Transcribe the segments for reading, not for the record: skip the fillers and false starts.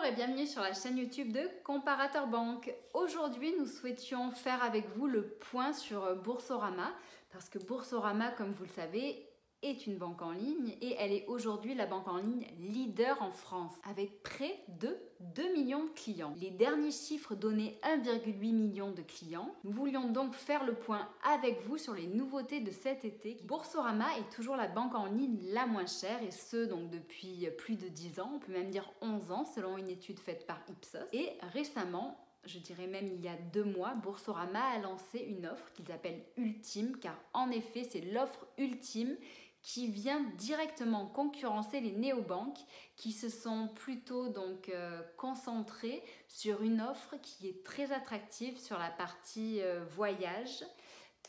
et bienvenue sur la chaîne YouTube de Comparateur Banque. Aujourd'hui, nous souhaitions faire avec vous le point sur Boursorama parce que Boursorama, comme vous le savez, est une banque en ligne et elle est aujourd'hui la banque en ligne leader en France avec près de 2 millions de clients. Les derniers chiffres donnaient 1,8 million de clients. Nous voulions donc faire le point avec vous sur les nouveautés de cet été. Boursorama est toujours la banque en ligne la moins chère et ce donc depuis plus de 10 ans, on peut même dire 11 ans selon une étude faite par Ipsos. Et récemment, je dirais même il y a 2 mois, Boursorama a lancé une offre qu'ils appellent Ultime, car en effet c'est l'offre ultime qui vient directement concurrencer les néobanques qui se sont plutôt donc concentrés sur une offre qui est très attractive sur la partie voyage,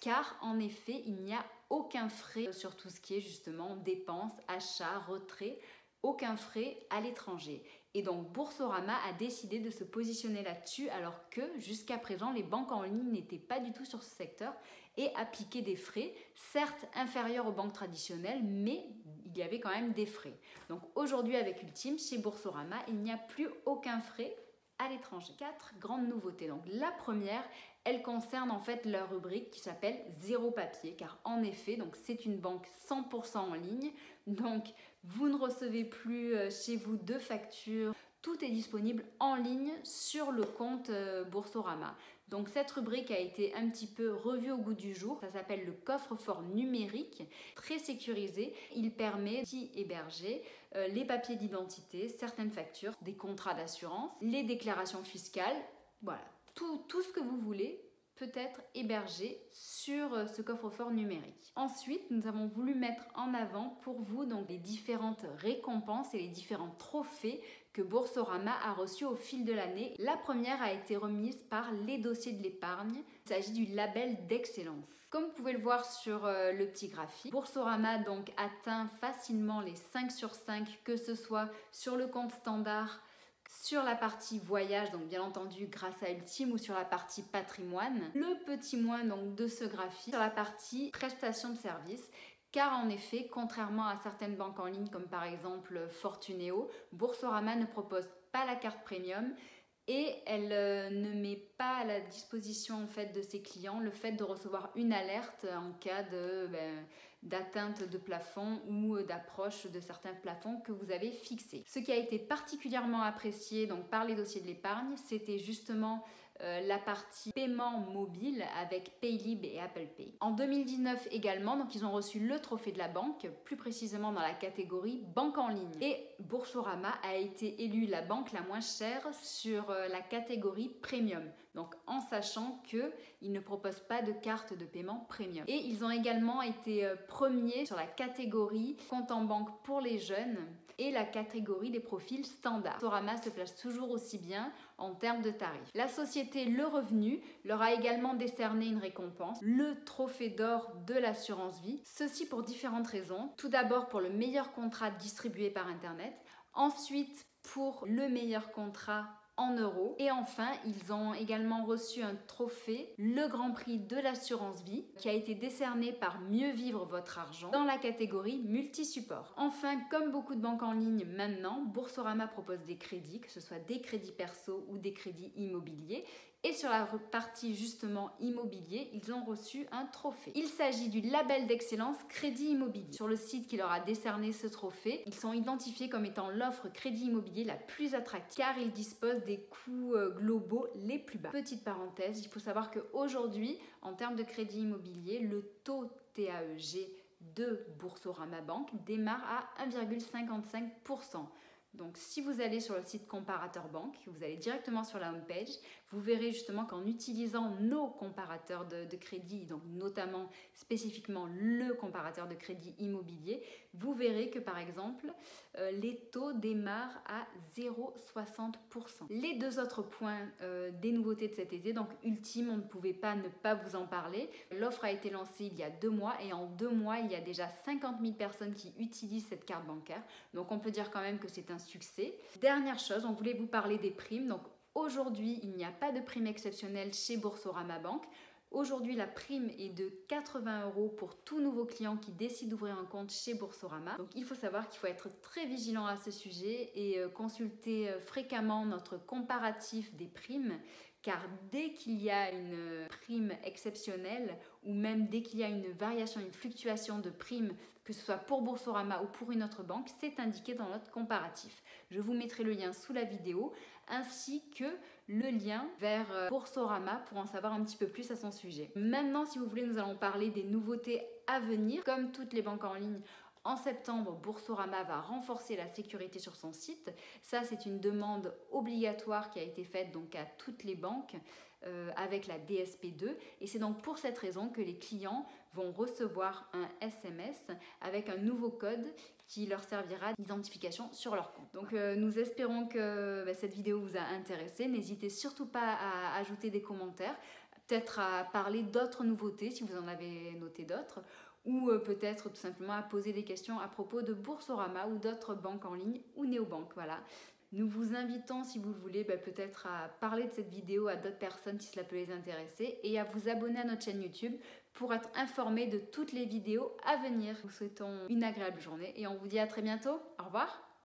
car en effet il n'y a aucun frais sur tout ce qui est justement dépenses, achats, retraits, aucun frais à l'étranger. Et donc Boursorama a décidé de se positionner là-dessus alors que jusqu'à présent les banques en ligne n'étaient pas du tout sur ce secteur et appliquaient des frais, certes inférieurs aux banques traditionnelles, mais il y avait quand même des frais. Donc aujourd'hui avec Ultime, chez Boursorama, il n'y a plus aucun frais à l'étranger. 4 grandes nouveautés. Donc la première, elle concerne en fait leur rubrique qui s'appelle Zéro papier, car en effet, donc c'est une banque 100% en ligne, donc vous ne recevez plus chez vous de factures, tout est disponible en ligne sur le compte Boursorama. Donc cette rubrique a été un petit peu revue au goût du jour. Ça s'appelle le coffre-fort numérique, très sécurisé. Il permet d'y héberger les papiers d'identité, certaines factures, des contrats d'assurance, les déclarations fiscales, voilà, tout ce que vous voulez peut être hébergé sur ce coffre-fort numérique. Ensuite, nous avons voulu mettre en avant pour vous donc les différentes récompenses et les différents trophées que Boursorama a reçus au fil de l'année. La première a été remise par les dossiers de l'épargne. Il s'agit du label d'excellence. Comme vous pouvez le voir sur le petit graphique, Boursorama donc atteint facilement les 5 sur 5, que ce soit sur le compte standard, sur la partie voyage, donc bien entendu grâce à Ultime, ou sur la partie patrimoine. Le petit moins donc de ce graphique, sur la partie prestation de services, car en effet, contrairement à certaines banques en ligne comme par exemple Fortuneo, Boursorama ne propose pas la carte premium et elle ne met pas à la disposition en fait de ses clients le fait de recevoir une alerte en cas d'atteinte de plafond ou d'approche de certains plafonds que vous avez fixés. Ce qui a été particulièrement apprécié donc par les dossiers de l'épargne, c'était justement la partie paiement mobile avec Paylib et Apple Pay. En 2019 également, donc ils ont reçu le trophée de la banque, plus précisément dans la catégorie banque en ligne. Et Boursorama a été élue la banque la moins chère sur la catégorie premium. Donc en sachant qu'ils ne proposent pas de carte de paiement premium. Et ils ont également été premiers sur la catégorie compte en banque pour les jeunes et la catégorie des profils standards. Boursorama se place toujours aussi bien en termes de tarifs. La société Le Revenu leur a également décerné une récompense, le trophée d'or de l'assurance vie. Ceci pour différentes raisons. Tout d'abord pour le meilleur contrat distribué par Internet. Ensuite pour le meilleur contrat en euros. Et enfin, ils ont également reçu un trophée, le Grand Prix de l'assurance vie, qui a été décerné par Mieux Vivre Votre Argent dans la catégorie multi-support. Enfin, comme beaucoup de banques en ligne maintenant, Boursorama propose des crédits, que ce soit des crédits perso ou des crédits immobiliers. Et sur la partie justement immobilier, ils ont reçu un trophée. Il s'agit du label d'excellence Crédit Immobilier. Sur le site qui leur a décerné ce trophée, ils sont identifiés comme étant l'offre crédit immobilier la plus attractive car ils disposent des coûts globaux les plus bas. Petite parenthèse, il faut savoir qu'aujourd'hui, en termes de crédit immobilier, le taux TAEG de Boursorama Banque démarre à 1,55%. Donc si vous allez sur le site Comparateur Banque, vous allez directement sur la homepage, vous verrez justement qu'en utilisant nos comparateurs de crédit, donc notamment spécifiquement le comparateur de crédit immobilier, vous verrez que par exemple, les taux démarrent à 0,60%. Les 2 autres points des nouveautés de cet été, donc Ultime, on ne pouvait pas ne pas vous en parler. L'offre a été lancée il y a 2 mois et en 2 mois, il y a déjà 50 000 personnes qui utilisent cette carte bancaire. Donc on peut dire quand même que c'est un succès. Dernière chose, on voulait vous parler des primes. Donc aujourd'hui, il n'y a pas de prime exceptionnelle chez Boursorama Banque. Aujourd'hui, la prime est de 80 € pour tout nouveau client qui décide d'ouvrir un compte chez Boursorama. Donc il faut savoir qu'il faut être très vigilant à ce sujet et consulter fréquemment notre comparatif des primes, car dès qu'il y a une prime exceptionnelle ou même dès qu'il y a une variation, une fluctuation de primes, que ce soit pour Boursorama ou pour une autre banque, c'est indiqué dans notre comparatif. Je vous mettrai le lien sous la vidéo ainsi que le lien vers Boursorama pour en savoir un petit peu plus à son sujet. Maintenant, si vous voulez, nous allons parler des nouveautés à venir. Comme toutes les banques en ligne, en septembre, Boursorama va renforcer la sécurité sur son site. Ça, c'est une demande obligatoire qui a été faite donc à toutes les banques avec la DSP2. Et c'est donc pour cette raison que les clients vont recevoir un SMS avec un nouveau code qui leur servira d'identification sur leur compte. Donc nous espérons que cette vidéo vous a intéressé. N'hésitez surtout pas à ajouter des commentaires, peut-être à parler d'autres nouveautés si vous en avez noté d'autres, ou peut-être tout simplement à poser des questions à propos de Boursorama ou d'autres banques en ligne ou néobanques. Voilà. Nous vous invitons, si vous le voulez, peut-être à parler de cette vidéo à d'autres personnes si cela peut les intéresser et à vous abonner à notre chaîne YouTube pour être informé de toutes les vidéos à venir. Nous vous souhaitons une agréable journée et on vous dit à très bientôt. Au revoir.